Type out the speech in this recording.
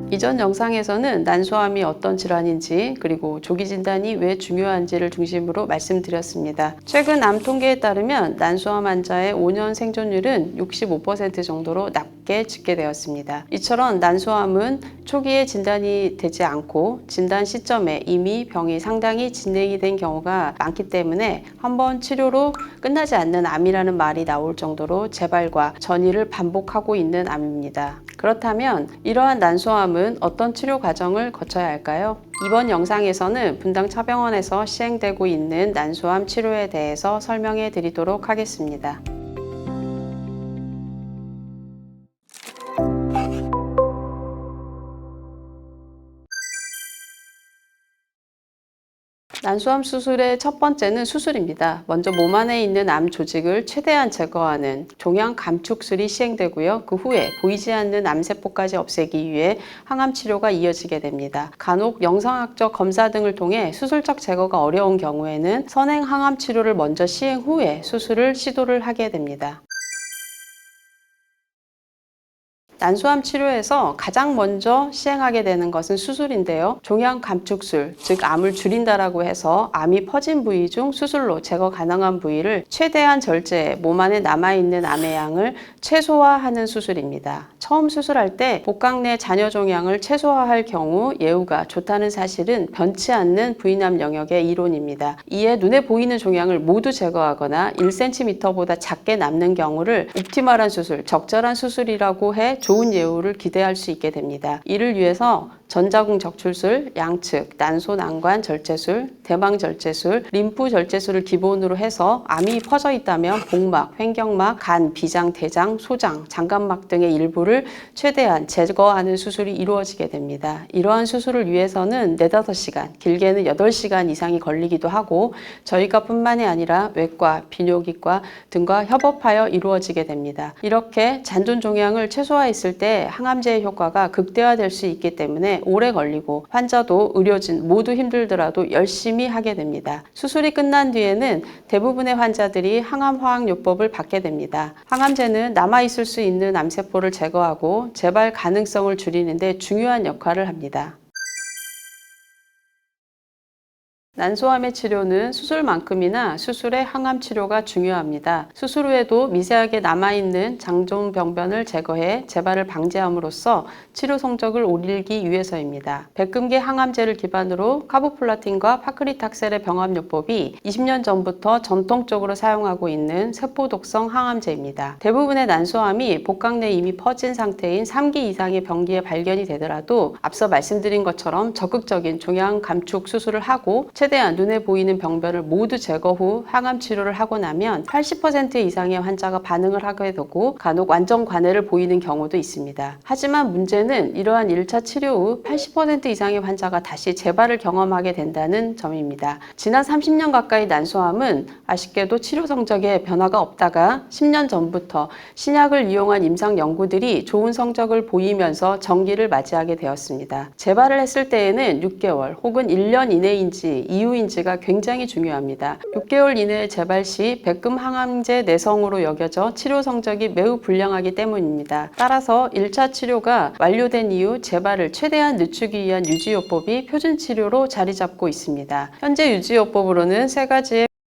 이전 영상에서는 난소암이 어떤 질환인지 그리고 조기 진단이 왜 중요한지를 중심으로 말씀드렸습니다. 최근 암 통계에 따르면 난소암 환자의 5년 생존율은 65% 정도로 낮게 집계되었습니다. 이처럼 난소암은 초기에 진단이 되지 않고 진단 시점에 이미 병이 상당히 진행이 된 경우가 많기 때문에 한번 치료로 끝나지 않는 암이라는 말이 나올 정도로 재발과 전이를 반복하고 있는 암입니다. 그렇다면 이러한 난소암은 어떤 치료 과정을 거쳐야 할까요? 이번 영상에서는 분당 차병원에서 시행되고 있는 난소암 치료에 대해서 설명해 드리도록 하겠습니다. 난소암 수술의 첫 번째는 수술입니다. 먼저 몸 안에 있는 암 조직을 최대한 제거하는 종양 감축술이 시행되고요. 그 후에 보이지 않는 암세포까지 없애기 위해 항암 치료가 이어지게 됩니다. 간혹 영상학적 검사 등을 통해 수술적 제거가 어려운 경우에는 선행 항암 치료를 먼저 시행 후에 수술을 시도를 하게 됩니다. 난소암 치료에서 가장 먼저 시행하게 되는 것은 수술인데요. 종양 감축술, 즉 암을 줄인다라고 해서 암이 퍼진 부위 중 수술로 제거 가능한 부위를 최대한 절제해 몸 안에 남아있는 암의 양을 최소화하는 수술입니다. 처음 수술할 때 복강 내 잔여 종양을 최소화할 경우 예후가 좋다는 사실은 변치 않는 부인암 영역의 이론입니다. 이에 눈에 보이는 종양을 모두 제거하거나 1cm보다 작게 남는 경우를 옵티멀한 수술, 적절한 수술이라고 해 좋은 예후를 기대할 수 있게 됩니다. 이를 위해서 전자궁 적출술, 양측, 난소 난관 절제술, 대망 절제술, 림프 절제술을 기본으로 해서 암이 퍼져 있다면 복막, 횡격막, 간, 비장, 대장, 소장, 장관막 등의 일부를 최대한 제거하는 수술이 이루어지게 됩니다. 이러한 수술을 위해서는 4-5시간, 길게는 8시간 이상이 걸리기도 하고 저희가 뿐만이 아니라 외과, 비뇨기과 등과 협업하여 이루어지게 됩니다. 이렇게 잔존 종양을 최소화했을 때 항암제의 효과가 극대화될 수 있기 때문에 오래 걸리고 환자도 의료진 모두 힘들더라도 열심히 하게 됩니다. 수술이 끝난 뒤에는 대부분의 환자들이 항암화학요법을 받게 됩니다. 항암제는 남아있을 수 있는 암세포를 제거하고 재발 가능성을 줄이는 데 중요한 역할을 합니다. 난소암의 치료는 수술만큼이나 수술의 항암 치료가 중요합니다. 수술 후에도 미세하게 남아있는 장종 병변을 제거해 재발을 방지함으로써 치료 성적을 올리기 위해서입니다. 백금계 항암제를 기반으로 카보플라틴과 파크리탁셀의 병합요법이 20년 전부터 전통적으로 사용하고 있는 세포독성 항암제입니다. 대부분의 난소암이 복강 내 이미 퍼진 상태인 3기 이상의 병기에 발견이 되더라도 앞서 말씀드린 것처럼 적극적인 종양 감축 수술을 하고 최대한 눈에 보이는 병변을 모두 제거 후 항암 치료를 하고 나면 80% 이상의 환자가 반응을 하게 되고 간혹 완전 관해를 보이는 경우도 있습니다. 하지만 문제는 이러한 1차 치료 후 80% 이상의 환자가 다시 재발을 경험하게 된다는 점입니다. 지난 30년 가까이 난소암은 아쉽게도 치료 성적에 변화가 없다가 10년 전부터 신약을 이용한 임상 연구들이 좋은 성적을 보이면서 전기를 맞이하게 되었습니다. 재발을 했을 때에는 6개월 혹은 1년 이내인지 이후인지가 굉장히 중요합니다. 6개월 이내의 재발 시 백금 항암제 내성으로 여겨져 치료 성적이 매우 불량하기 때문입니다. 따라서 1차 치료가 완료된 이후 재발을 최대한 늦추기 위한 유지요법이 표준 치료로 자리 잡고 있습니다. 현재 유지요법으로는 3가지의